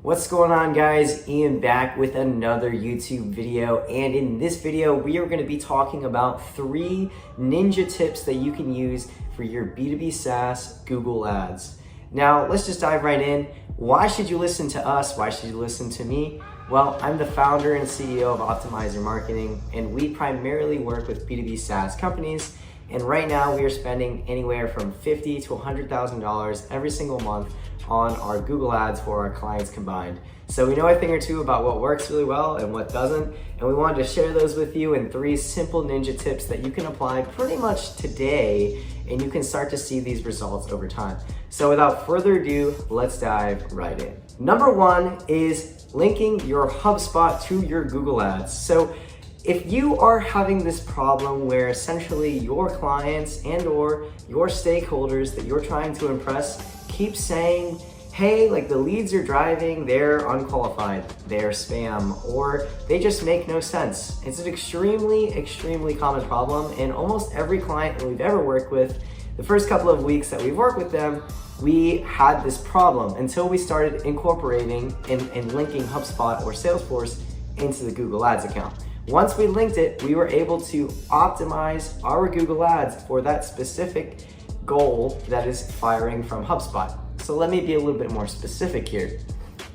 What's going on, guys? Ian back with another YouTube video, and in this video we are going to be talking about 3 ninja tips that you can use for your B2B SaaS Google Ads. Now let's just dive right in. Why should you listen to us? Why should you listen to me? Well, I'm the founder and CEO of Optimizer Marketing, and we primarily work with B2B SaaS companies. And right now we are spending anywhere from $50,000 to $100,000 every single month on our Google Ads for our clients combined. So we know a thing or two about what works really well and what doesn't, and we wanted to share those with you in 3 simple ninja tips that you can apply pretty much today, and you can start to see these results over time. So without further ado, let's dive right in. Number 1 is linking your HubSpot to your Google Ads. So if you are having this problem where essentially your clients and or your stakeholders that you're trying to impress keep saying, hey, like the leads you're driving, they're unqualified, they're spam, or they just make no sense. It's an extremely common problem, and almost every client that we've ever worked with, the first couple of weeks that we've worked with them, we had this problem until we started incorporating and linking HubSpot or Salesforce into the Google Ads account. Once we linked it, we were able to optimize our Google Ads for that specific goal that is firing from HubSpot. So let me be a little bit more specific here.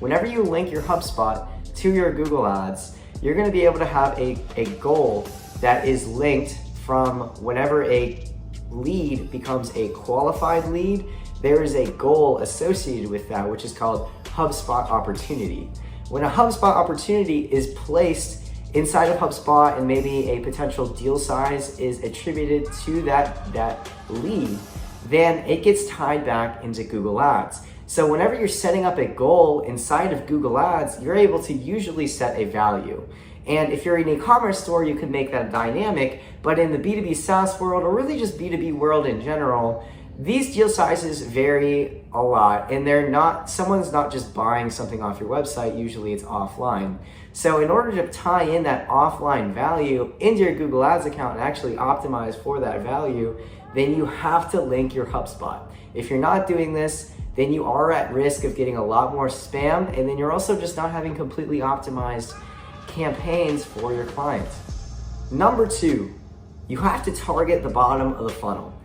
Whenever you link your HubSpot to your Google Ads, you're gonna be able to have a goal that is linked from whenever a lead becomes a qualified lead, there is a goal associated with that, which is called HubSpot opportunity. When a HubSpot opportunity is placed inside of HubSpot and maybe a potential deal size is attributed to that lead, then it gets tied back into Google Ads. So whenever you're setting up a goal inside of Google Ads, you're able to usually set a value. And if you're an e-commerce store, you can make that dynamic, but in the B2B SaaS world, or really just B2B world in general, these deal sizes vary a lot, and someone's not just buying something off your website, usually it's offline. So in order to tie in that offline value into your Google Ads account and actually optimize for that value, then you have to link your HubSpot. If you're not doing this, then you are at risk of getting a lot more spam, and then you're also just not having completely optimized campaigns for your clients. Number 2, you have to target the bottom of the funnel.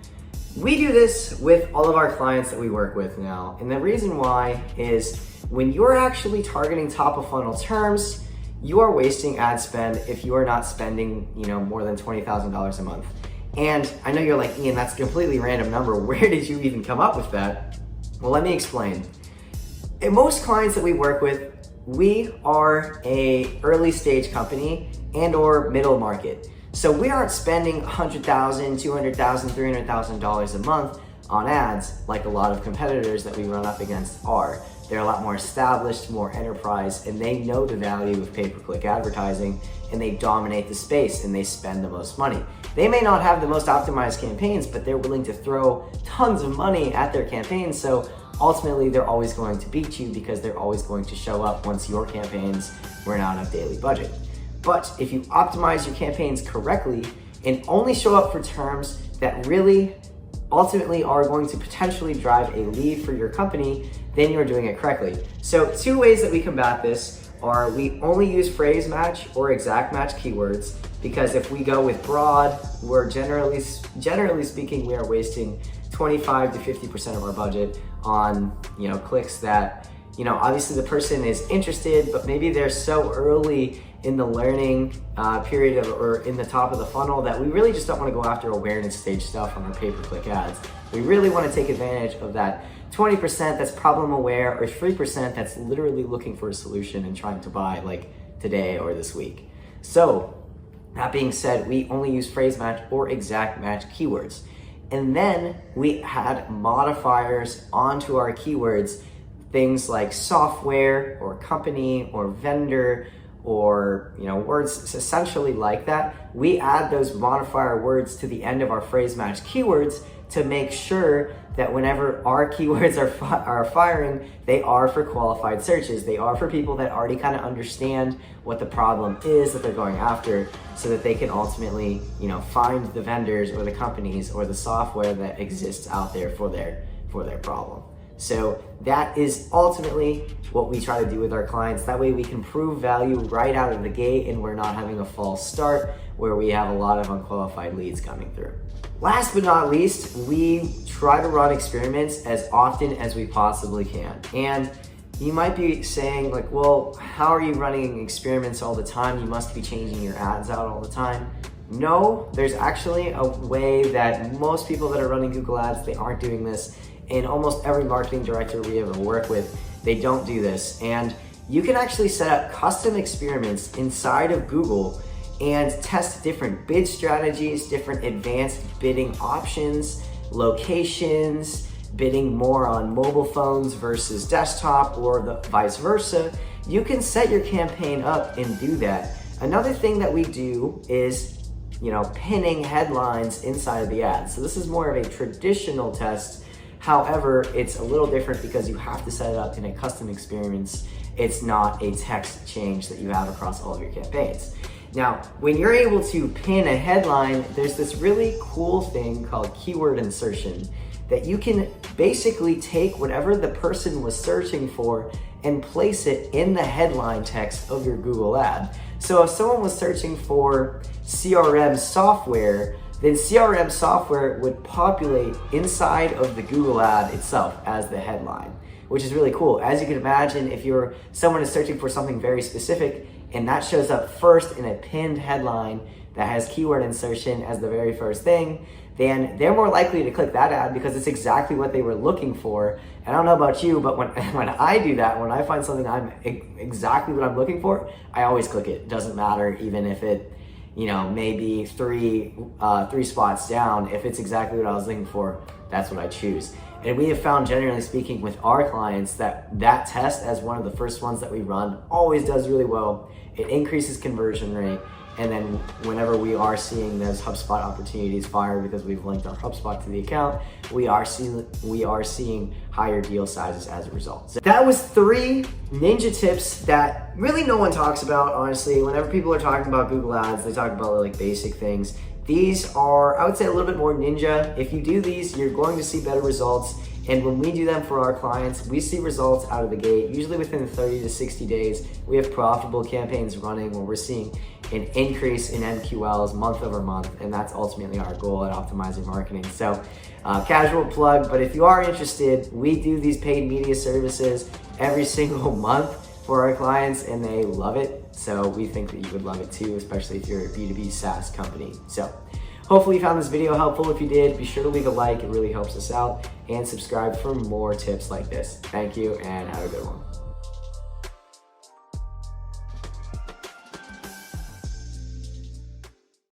We do this with all of our clients that we work with now, and the reason why is when you're actually targeting top of funnel terms, you are wasting ad spend if you are not spending, more than $20,000 a month. And I know you're like, Ian, that's a completely random number. Where did you even come up with that? Well, let me explain. In most clients that we work with, we are a early stage company and or middle market. So we aren't spending $100,000, $200,000, $300,000 a month on ads like a lot of competitors that we run up against are. They're a lot more established, more enterprise, and they know the value of pay-per-click advertising, and they dominate the space and they spend the most money. They may not have the most optimized campaigns, but they're willing to throw tons of money at their campaigns. So ultimately they're always going to beat you because they're always going to show up once your campaigns run out of daily budget. But if you optimize your campaigns correctly and only show up for terms that really ultimately are going to potentially drive a lead for your company, then you're doing it correctly. So 2 ways that we combat this are we only use phrase match or exact match keywords, because if we go with broad, we're generally speaking, we are wasting 25 to 50% of our budget on clicks that obviously the person is interested, but maybe they're so early in the learning period or in the top of the funnel that we really just don't want to go after awareness stage stuff on our pay-per-click ads. We really want to take advantage of that 20% that's problem aware, or 3% that's literally looking for a solution and trying to buy like today or this week. So that being said, we only use phrase match or exact match keywords. And then we add modifiers onto our keywords, things like software or company or vendor or words essentially like that. We add those modifier words to the end of our phrase match keywords to make sure that whenever our keywords are firing, they are for qualified searches. They are for people that already kind of understand what the problem is that they're going after, so that they can ultimately, find the vendors or the companies or the software that exists out there for their problem. So that is ultimately what we try to do with our clients. That way we can prove value right out of the gate and we're not having a false start where we have a lot of unqualified leads coming through. Last but not least, we try to run experiments as often as we possibly can. And you might be saying like, well, how are you running experiments all the time? You must be changing your ads out all the time. No, there's actually a way that most people that are running Google Ads, they aren't doing this. And almost every marketing director we ever work with, they don't do this. And you can actually set up custom experiments inside of Google and test different bid strategies, different advanced bidding options, locations, bidding more on mobile phones versus desktop or the vice versa. You can set your campaign up and do that. Another thing that we do is, pinning headlines inside of the ad. So this is more of a traditional test. However, it's a little different because you have to set it up in a custom experience. It's not a text change that you have across all of your campaigns. Now, when you're able to pin a headline, there's this really cool thing called keyword insertion that you can basically take whatever the person was searching for and place it in the headline text of your Google ad. So if someone was searching for CRM software, then CRM software would populate inside of the Google ad itself as the headline, which is really cool. As you can imagine, if someone is searching for something very specific and that shows up first in a pinned headline that has keyword insertion as the very first thing, then they're more likely to click that ad because it's exactly what they were looking for. And I don't know about you, but when I do that, when I find something exactly what I'm looking for, I always click it. It doesn't matter even if it, maybe three spots down. If it's exactly what I was looking for, that's what I choose. And we have found, generally speaking, with our clients that test as one of the first ones that we run always does really well. It increases conversion rate. And then whenever we are seeing those HubSpot opportunities fire because we've linked our HubSpot to the account, we are seeing higher deal sizes as a result. So that was 3 ninja tips that really no one talks about, honestly. Whenever people are talking about Google Ads, they talk about like basic things. These are, I would say, a little bit more ninja. If you do these, you're going to see better results. And when we do them for our clients, we see results out of the gate. Usually within 30 to 60 days, we have profitable campaigns running where we're seeing an increase in MQLs month over month. And that's ultimately our goal at Optimizing Marketing. So casual plug, but if you are interested, we do these paid media services every single month for our clients and they love it. So we think that you would love it too, especially if you're a B2B SaaS company. So hopefully you found this video helpful. If you did, be sure to leave a like. It really helps us out. And subscribe for more tips like this. Thank you and have a good one.